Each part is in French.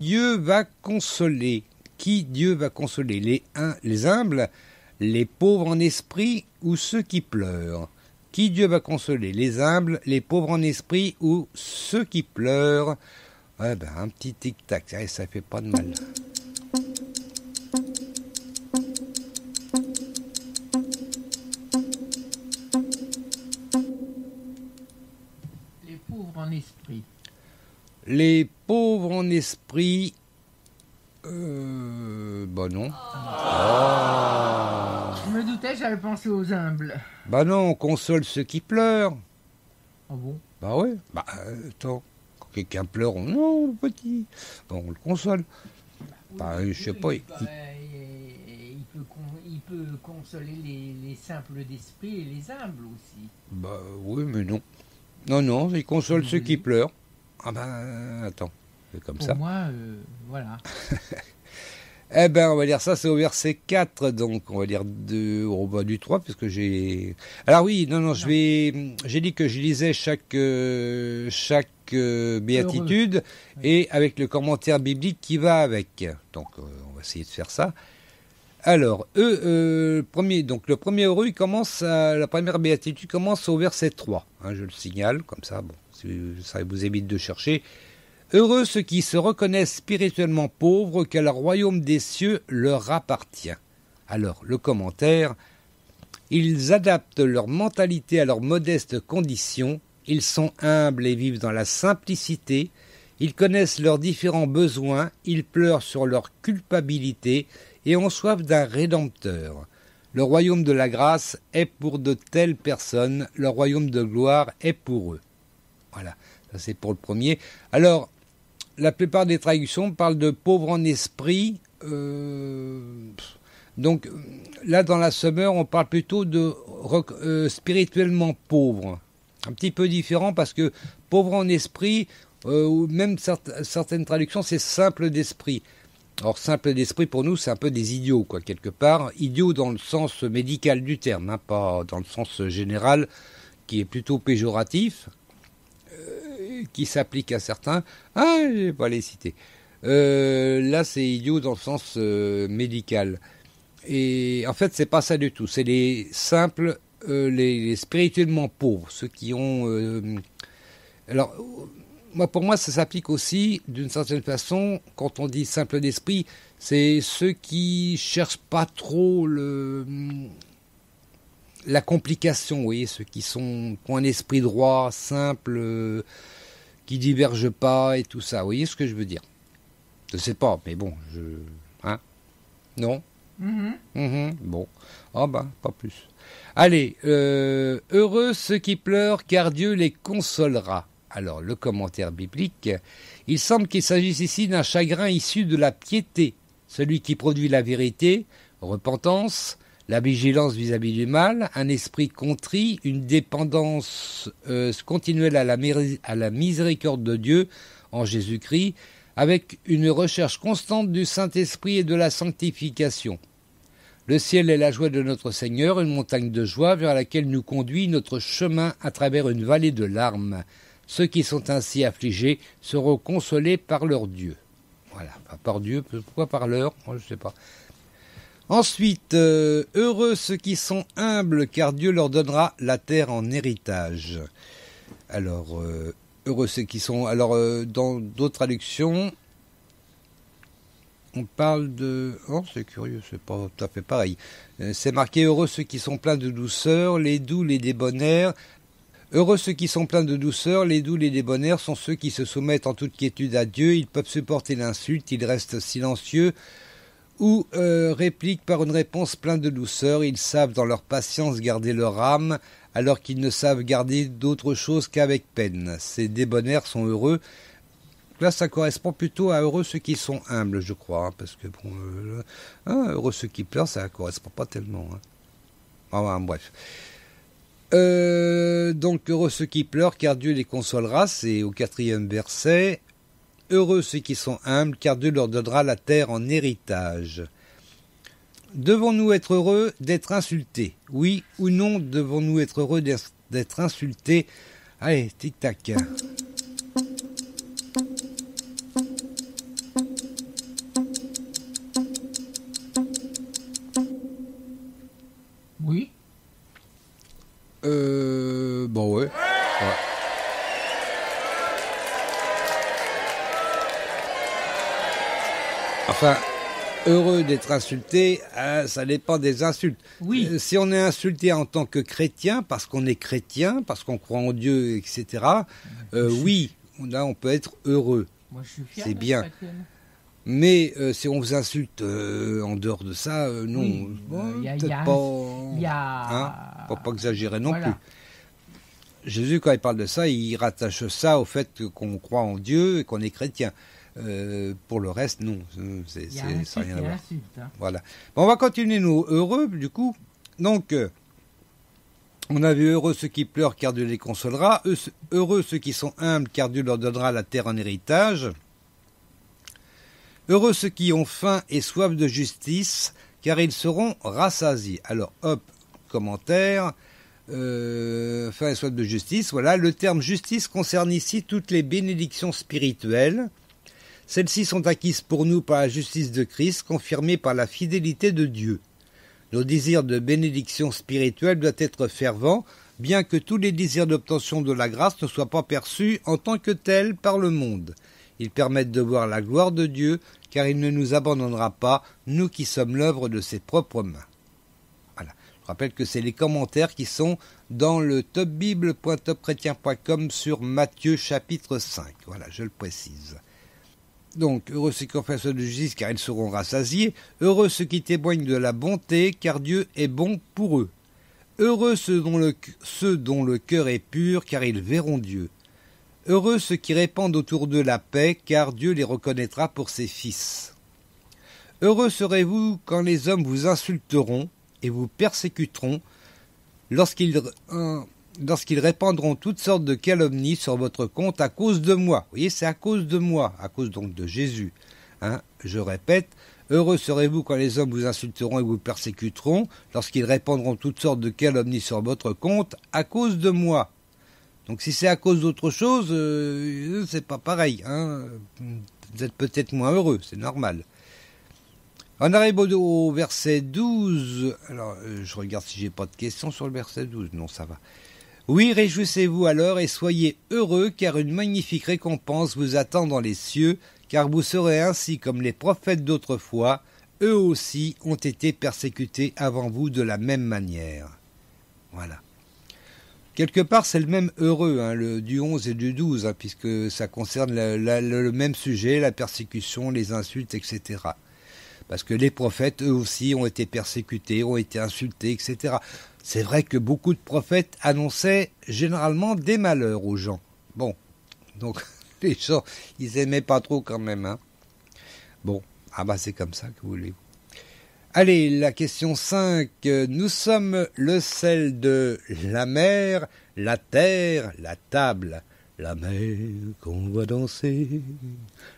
Dieu va consoler. Qui Dieu va consoler? Les humbles, les pauvres en esprit ou ceux qui pleurent? Qui Dieu va consoler? Les humbles, les pauvres en esprit ou ceux qui pleurent? Ouais, ben, un petit tic-tac, ça fait pas de mal. Les pauvres en esprit. Les pauvres en esprit... bah non. Oh. Je me doutais, j'avais pensé aux humbles. Bah non, on console ceux qui pleurent. Ah bon? Bah ouais. Bah attends, quand quelqu'un pleure, non, petit. Bon, on le console. Bah, je sais pas. Il peut consoler les simples d'esprit et les humbles aussi. Bah oui, mais non. Non, il console ceux qui pleurent. Ah ben, attends, c'est comme Pour ça. moi, voilà. Eh ben, on va lire ça, c'est au verset 4, donc on va lire du 3, puisque j'ai... Alors oui, non. J'ai dit que je lisais chaque béatitude, et avec le commentaire biblique qui va avec. Donc, on va essayer de faire ça. Alors, le premier heureux, la première béatitude commence au verset 3, hein, je le signale, comme ça, bon, ça vous évite de chercher. Heureux ceux qui se reconnaissent spirituellement pauvres, car le royaume des cieux leur appartient. Alors, le commentaire, ils adaptent leur mentalité à leurs modestes conditions, ils sont humbles et vivent dans la simplicité, ils connaissent leurs différents besoins, ils pleurent sur leur culpabilité et ont soif d'un rédempteur. Le royaume de la grâce est pour de telles personnes, le royaume de gloire est pour eux. Voilà, ça c'est pour le premier. Alors, la plupart des traductions parlent de pauvres en esprit. Donc là, dans la Summer, on parle plutôt de spirituellement pauvres. Un petit peu différent parce que pauvre en esprit, ou même certaines traductions, c'est simple d'esprit. Or, simple d'esprit, pour nous, c'est un peu des idiots, quoi, quelque part. Idiots dans le sens médical du terme, hein, pas dans le sens général, qui est plutôt péjoratif. Qui s'applique à certains. Ah, je vais pas les citer. Là, c'est idiot dans le sens médical. Et en fait, c'est pas ça du tout. C'est les simples, les spirituellement pauvres, ceux qui ont... Alors, pour moi, ça s'applique aussi, d'une certaine façon, quand on dit simple d'esprit, c'est ceux qui cherchent pas trop la complication, vous voyez, ceux qui ont un esprit droit, simple... qui divergent pas et tout ça. Vous voyez ce que je veux dire? Je sais pas, mais bon, hein? Non? Bon. Ah ben, pas plus. Allez, heureux ceux qui pleurent, car Dieu les consolera. Alors, le commentaire biblique, il semble qu'il s'agisse ici d'un chagrin issu de la piété, celui qui produit la vérité, repentance, la vigilance vis-à-vis du mal, un esprit contrit, une dépendance continuelle à la miséricorde de Dieu en Jésus-Christ, avec une recherche constante du Saint-Esprit et de la sanctification. Le ciel est la joie de notre Seigneur, une montagne de joie vers laquelle nous conduit notre chemin à travers une vallée de larmes. Ceux qui sont ainsi affligés seront consolés par leur Dieu. Voilà, par Dieu, pourquoi par leur? Moi, je ne sais pas. Ensuite, heureux ceux qui sont humbles, car Dieu leur donnera la terre en héritage. Alors, heureux ceux qui sont... Alors, dans d'autres traductions, on parle de... Oh, c'est curieux, c'est pas tout à fait pareil. C'est marqué heureux ceux qui sont pleins de douceur, les doux, les débonnaires. Heureux ceux qui sont pleins de douceur, les doux, les débonnaires sont ceux qui se soumettent en toute quiétude à Dieu. Ils peuvent supporter l'insulte, ils restent silencieux ou répliquent par une réponse pleine de douceur. Ils savent dans leur patience garder leur âme, alors qu'ils ne savent garder d'autre chose qu'avec peine. Ces débonnaires sont heureux. Là, ça correspond plutôt à heureux ceux qui sont humbles, je crois, hein, parce que bon, heureux ceux qui pleurent, ça ne correspond pas tellement. Hein. Enfin, bref. Donc, heureux ceux qui pleurent, car Dieu les consolera, c'est au 4e verset. Heureux ceux qui sont humbles, car Dieu leur donnera la terre en héritage. Devons-nous être heureux d'être insultés? Oui ou non, devons-nous être heureux d'être insultés? Allez, tic-tac. Enfin, heureux d'être insulté, ça dépend des insultes. Oui. Si on est insulté en tant que chrétien, parce qu'on est chrétien, parce qu'on croit en Dieu, etc., oui, là on peut être heureux. Moi, je suis fier. C'est bien. Mais si on vous insulte en dehors de ça, non, Oui, peut-être pas. Faut pas exagérer non plus. Jésus, quand il parle de ça, il rattache ça au fait qu'on croit en Dieu et qu'on est chrétien. Pour le reste, non, ça n'a rien à voir. Voilà. Bon, on va continuer nous heureux, du coup. Donc, on a vu heureux ceux qui pleurent, car Dieu les consolera. Heureux ceux qui sont humbles, car Dieu leur donnera la terre en héritage. Heureux ceux qui ont faim et soif de justice, car ils seront rassasiés. Alors, hop, commentaire. Faim et soif de justice. Voilà, le terme justice concerne ici toutes les bénédictions spirituelles. Celles-ci sont acquises pour nous par la justice de Christ, confirmée par la fidélité de Dieu. Nos désirs de bénédiction spirituelle doivent être fervents, bien que tous les désirs d'obtention de la grâce ne soient pas perçus en tant que tels par le monde. Ils permettent de voir la gloire de Dieu, car il ne nous abandonnera pas, nous qui sommes l'œuvre de ses propres mains. Voilà. Je rappelle que c'est les commentaires qui sont dans le topbible.topchrétien.com sur Matthieu chapitre 5. Voilà, je le précise. Donc, heureux ceux qui ont fait de justice, car ils seront rassasiés. Heureux ceux qui témoignent de la bonté, car Dieu est bon pour eux. Heureux ceux dont le cœur est pur, car ils verront Dieu. Heureux ceux qui répandent autour d'eux la paix, car Dieu les reconnaîtra pour ses fils. Heureux serez-vous quand les hommes vous insulteront et vous persécuteront, lorsqu'ils répandront toutes sortes de calomnies sur votre compte à cause de moi. Vous voyez, c'est à cause de moi, à cause donc de Jésus. Je répète, heureux serez-vous quand les hommes vous insulteront et vous persécuteront, lorsqu'ils répandront toutes sortes de calomnies sur votre compte à cause de moi. Donc si c'est à cause d'autre chose, c'est pas pareil. Vous êtes peut-être moins heureux, c'est normal. On arrive au verset 12. Alors, je regarde si j'ai pas de questions sur le verset 12. Non, ça va. Oui, réjouissez-vous alors et soyez heureux, car une magnifique récompense vous attend dans les cieux, car vous serez ainsi comme les prophètes d'autrefois. Eux aussi ont été persécutés avant vous de la même manière. Voilà. Quelque part, c'est le même heureux, le du 11 et du 12, puisque ça concerne le même sujet, la persécution, les insultes, etc. Parce que les prophètes, eux aussi, ont été persécutés, ont été insultés, etc. C'est vrai que beaucoup de prophètes annonçaient généralement des malheurs aux gens. Bon, donc les gens, ils aimaient pas trop quand même. Bon, c'est comme ça que vous voulez. Allez, la question 5. Nous sommes le sel de la mer, la terre, la table. La mer qu'on voit danser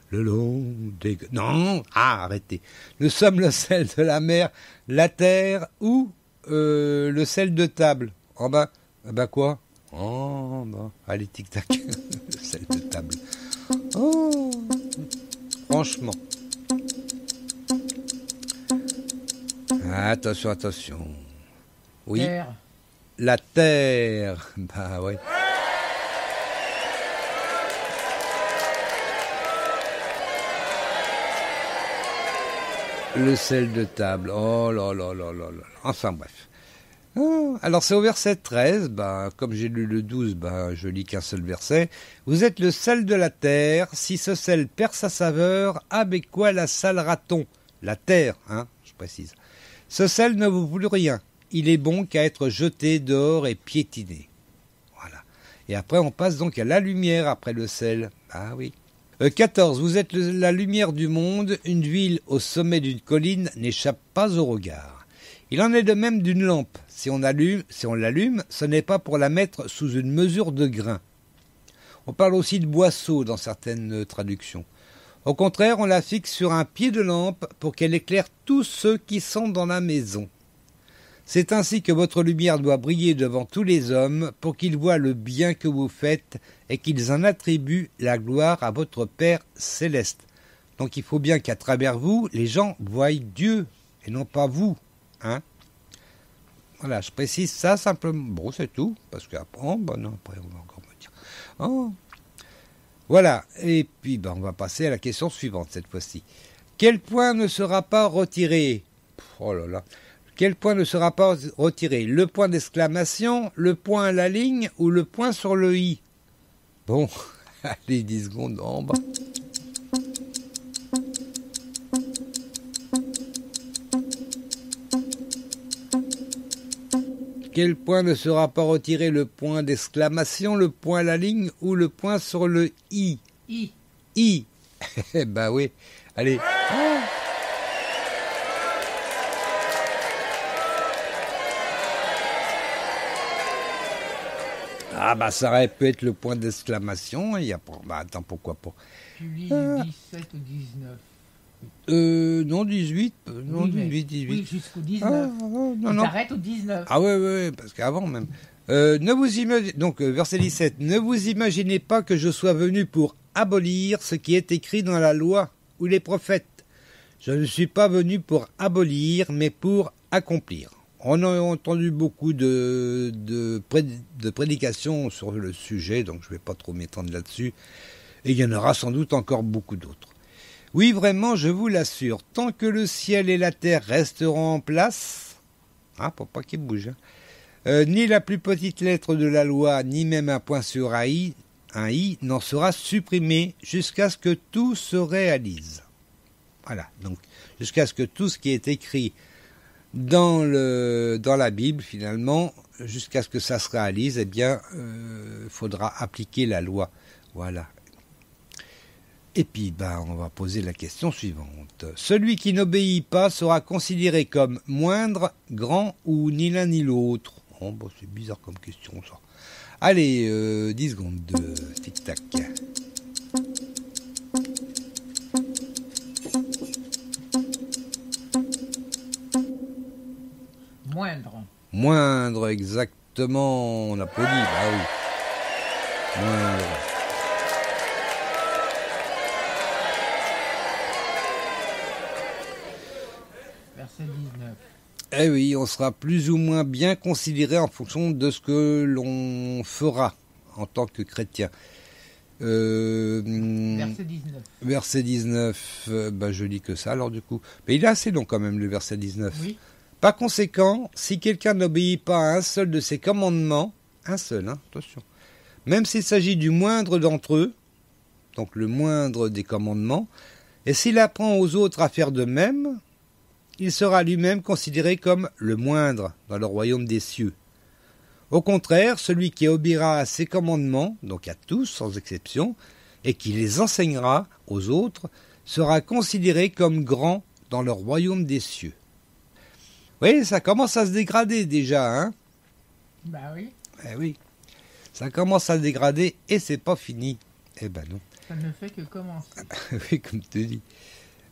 le long des... Non, arrêtez. Nous sommes le sel de la mer, la terre ou le sel de table. En bas, quoi? En bas. Allez, tic-tac. Le sel de table. Oh, franchement. Attention, attention. Oui. Terre. La terre. Ouais. Le sel de table. Oh là là là là là. Enfin bref. Alors c'est au verset 13. Comme j'ai lu le 12, je lis qu'un seul verset. Vous êtes le sel de la terre. Si ce sel perd sa saveur, avec quoi la salera-t-on? La terre, je précise. Ce sel ne vous vaut rien. Il est bon qu'à être jeté dehors et piétiné. Voilà. Et après, on passe donc à la lumière après le sel. Ah oui. 14. Vous êtes la lumière du monde. Une ville au sommet d'une colline n'échappe pas au regard. Il en est de même d'une lampe. Si on l'allume, ce n'est pas pour la mettre sous une mesure de grain. On parle aussi de boisseau dans certaines traductions. Au contraire, on la fixe sur un pied de lampe pour qu'elle éclaire tous ceux qui sont dans la maison. C'est ainsi que votre lumière doit briller devant tous les hommes pour qu'ils voient le bien que vous faites et qu'ils en attribuent la gloire à votre Père céleste. Donc il faut bien qu'à travers vous, les gens voient Dieu et non pas vous. Voilà, je précise ça simplement. Bon, c'est tout, parce qu'après, après on va encore me dire. Voilà, et puis on va passer à la question suivante cette fois-ci. Quel point ne sera pas retiré? Oh là là. Quel point ne sera pas retiré? Le point d'exclamation, le point à la ligne ou le point sur le i? Bon, allez, 10 secondes en bas. Quel point ne sera pas retiré? Le point d'exclamation, le point à la ligne ou le point sur le i? I. I. Eh ben oui. Allez. Oh. Ah bah ça aurait pu être le point d'exclamation. Il y a pas. Bah attends, pourquoi pas? Tu lis 17 ou 19. Non, 18. Non, Oui, 18. Oui, jusqu'au 19. Non, Tu non. t'arrêtes au 19. Ah ouais, parce qu'avant même. Ne vous imaginez, donc verset 17, ne vous imaginez pas que je sois venu pour abolir ce qui est écrit dans la loi ou les prophètes. Je ne suis pas venu pour abolir, mais pour accomplir. On a entendu beaucoup de prédications sur le sujet, donc je ne vais pas trop m'étendre là-dessus. Et il y en aura sans doute encore beaucoup d'autres. Oui, vraiment, je vous l'assure, tant que le ciel et la terre resteront en place, pour pas qu'ils bougent, ni la plus petite lettre de la loi, ni même un point sur un i n'en sera supprimé jusqu'à ce que tout se réalise. Voilà, donc jusqu'à ce que tout ce qui est écrit dans la Bible, finalement, jusqu'à ce que ça se réalise, eh bien, faudra appliquer la loi. Voilà. Et puis, on va poser la question suivante. Celui qui n'obéit pas sera considéré comme moindre, grand ou ni l'un ni l'autre. Oh, c'est bizarre comme question, ça. Allez, 10 secondes de tic-tac. Moindre. Moindre, exactement. On applaudit, bah oui. Moindre. Verset 19. Eh oui, on sera plus ou moins bien considéré en fonction de ce que l'on fera en tant que chrétien. Verset 19. Verset 19, je lis que ça alors du coup. Mais il est assez long quand même le verset 19. Oui. Par conséquent, si quelqu'un n'obéit pas à un seul de ses commandements, un seul, attention, même s'il s'agit du moindre d'entre eux, donc le moindre des commandements, et s'il apprend aux autres à faire de même, il sera lui-même considéré comme le moindre dans le royaume des cieux. Au contraire, celui qui obéira à ces commandements, donc à tous sans exception, et qui les enseignera aux autres, sera considéré comme grand dans le royaume des cieux. Oui, ça commence à se dégrader déjà, hein? Bah oui. Eh oui, ça commence à se dégrader et c'est pas fini. Eh ben non. Ça ne fait que commencer. Oui, comme tu dis.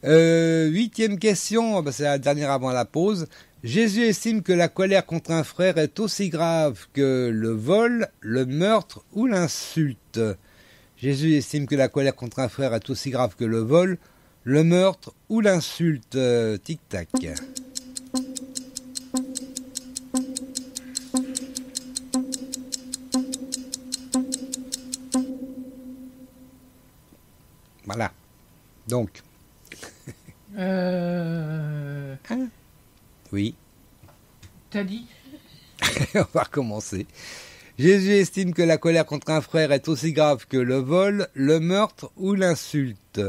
8e question, c'est la dernière avant la pause. Jésus estime que la colère contre un frère est aussi grave que le vol, le meurtre ou l'insulte. Jésus estime que la colère contre un frère est aussi grave que le vol, le meurtre ou l'insulte. Tic-tac. Voilà. Donc. Oui. T'as dit? On va recommencer. Jésus estime que la colère contre un frère est aussi grave que le vol, le meurtre ou l'insulte.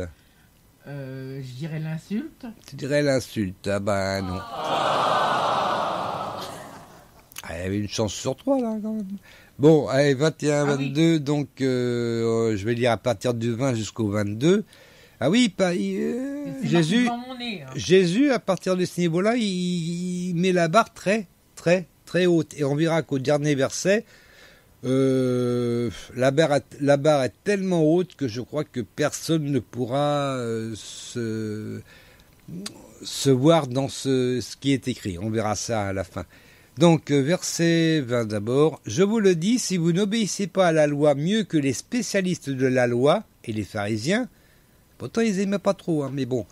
Je dirais l'insulte. Tu dirais l'insulte. Ah ben non. Il y avait une chance sur 3 là quand même. Bon, allez, 21, 22, oui. Donc je vais lire à partir du 20 jusqu'au 22. Ah oui, Jésus, Jésus, à partir de ce niveau-là, il met la barre très, très, très haute. Et on verra qu'au dernier verset, la barre est tellement haute que je crois que personne ne pourra se voir dans ce qui est écrit. On verra ça à la fin. Donc, verset 20 d'abord. « Je vous le dis, si vous n'obéissez pas à la loi mieux que les spécialistes de la loi et les pharisiens, pourtant ils n'aimaient pas trop, mais bon,